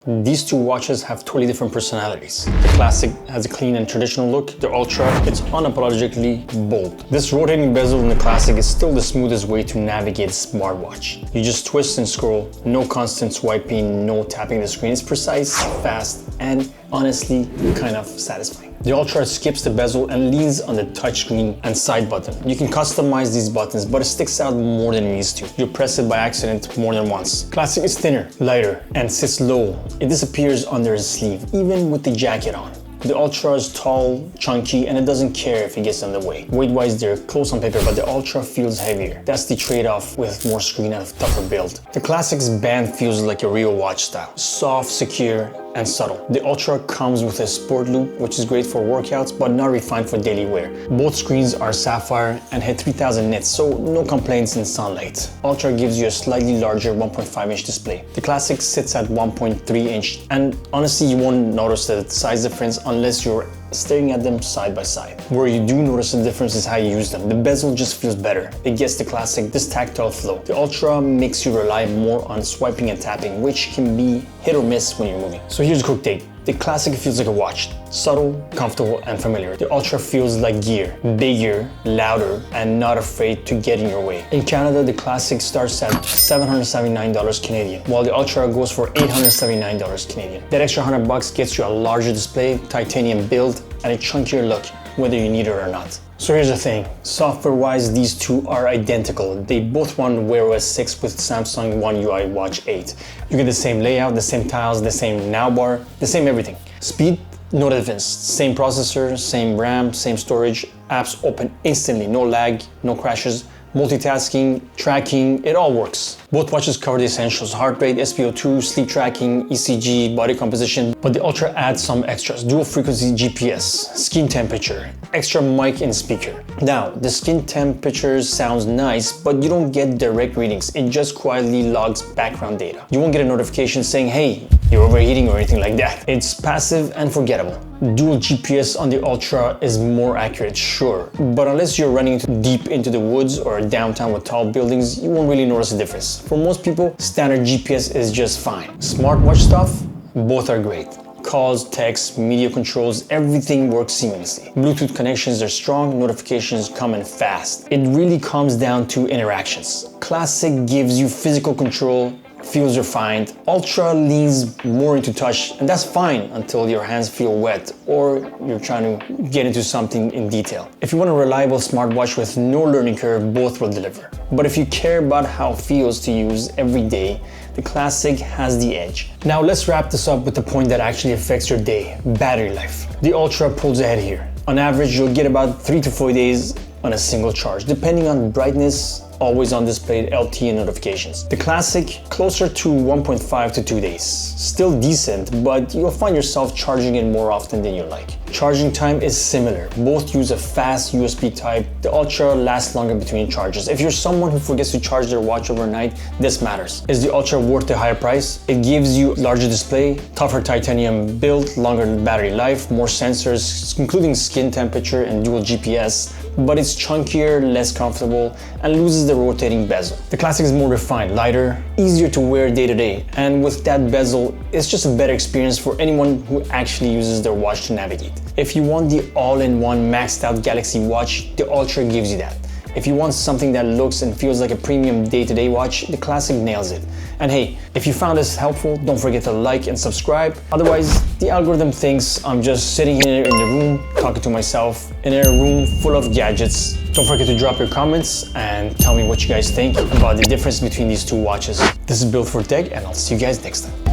These two watches have totally different personalities. The Classic has a clean and traditional look. The Ultra, it's unapologetically bold. This rotating bezel in the Classic is still the smoothest way to navigate a smartwatch. You just twist and scroll, no constant swiping, no tapping the screen. It's precise, fast, and honestly, kind of satisfying. The Ultra skips the bezel and leans on the touchscreen and side button. You can customize these buttons, but it sticks out more than it needs to. You press it by accident more than once. Classic is thinner, lighter, and sits low. It disappears under the sleeve, even with the jacket on. The Ultra is tall, chunky, and it doesn't care if it gets in the way. Weight-wise, they're close on paper, but the Ultra feels heavier. That's the trade-off with more screen and a tougher build. The Classic's band feels like a real watch style. Soft, secure, and subtle. The Ultra comes with a sport loop, which is great for workouts, but not refined for daily wear. Both screens are sapphire and hit 3000 nits, so no complaints in sunlight. Ultra gives you a slightly larger 1.5-inch display. The Classic sits at 1.3-inch, and honestly, you won't notice the size difference unless you're staring at them side by side. Where you do notice the difference is how you use them. The bezel just feels better. It gets the Classic this tactile flow. The Ultra makes you rely more on swiping and tapping, which can be hit or miss when you're moving. So here's a quick take. The Classic feels like a watch. Subtle, comfortable, and familiar. The Ultra feels like gear. Bigger, louder, and not afraid to get in your way. In Canada, the Classic starts at $779 Canadian, while the Ultra goes for $879 Canadian. That extra $100 gets you a larger display, titanium build, and a chunkier look, whether you need it or not. So here's the thing, software-wise, these two are identical. They both run Wear OS 6 with Samsung One UI Watch 8. You get the same layout, the same tiles, the same now bar, the same everything. Speed, no difference. Same processor, same RAM, same storage. Apps open instantly, no lag, no crashes. Multitasking, tracking, it all works. Both watches cover the essentials: heart rate, SpO2, sleep tracking, ECG, body composition, but the Ultra adds some extras: dual frequency GPS, skin temperature, extra mic and speaker. Now, the skin temperature sounds nice, but you don't get direct readings. It just quietly logs background data. You won't get a notification saying, hey, you're overheating or anything like that. It's passive and forgettable. Dual GPS on the Ultra is more accurate, sure, but unless you're running deep into the woods or downtown with tall buildings, you won't really notice a difference. For most people, standard GPS is just fine. Smartwatch stuff, both are great. Calls, texts, media controls, everything works seamlessly. Bluetooth connections are strong, notifications come in fast. It really comes down to interactions. Classic gives you physical control, feels refined. Ultra leans more into touch, and that's fine until your hands feel wet or you're trying to get into something in detail. If you want a reliable smartwatch with no learning curve, both will deliver. But if you care about how it feels to use every day, the Classic has the edge. Now let's wrap this up with the point that actually affects your day: battery life. The Ultra pulls ahead here. On average, you'll get about 3 to 4 days on a single charge, depending on brightness, always on display, LTE notifications. The Classic, closer to 1.5 to 2 days. Still decent, but you'll find yourself charging it more often than you like. Charging time is similar. Both use a fast USB type. The Ultra lasts longer between charges. If you're someone who forgets to charge their watch overnight, this matters. Is the Ultra worth the higher price? It gives you larger display, tougher titanium build, longer battery life, more sensors, including skin temperature and dual GPS, but it's chunkier, less comfortable, and loses the rotating bezel. The Classic is more refined, lighter, easier to wear day to day, and with that bezel, it's just a better experience for anyone who actually uses their watch to navigate. If you want the all-in-one maxed out Galaxy watch, the Ultra gives you that. If you want something that looks and feels like a premium day-to-day watch, the Classic nails it. And hey, if you found this helpful, don't forget to like and subscribe. Otherwise, the algorithm thinks I'm just sitting here in the room talking to myself in a room full of gadgets. Don't forget to drop your comments and tell me what you guys think about the difference between these two watches. This is Built4Tech, and I'll see you guys next time.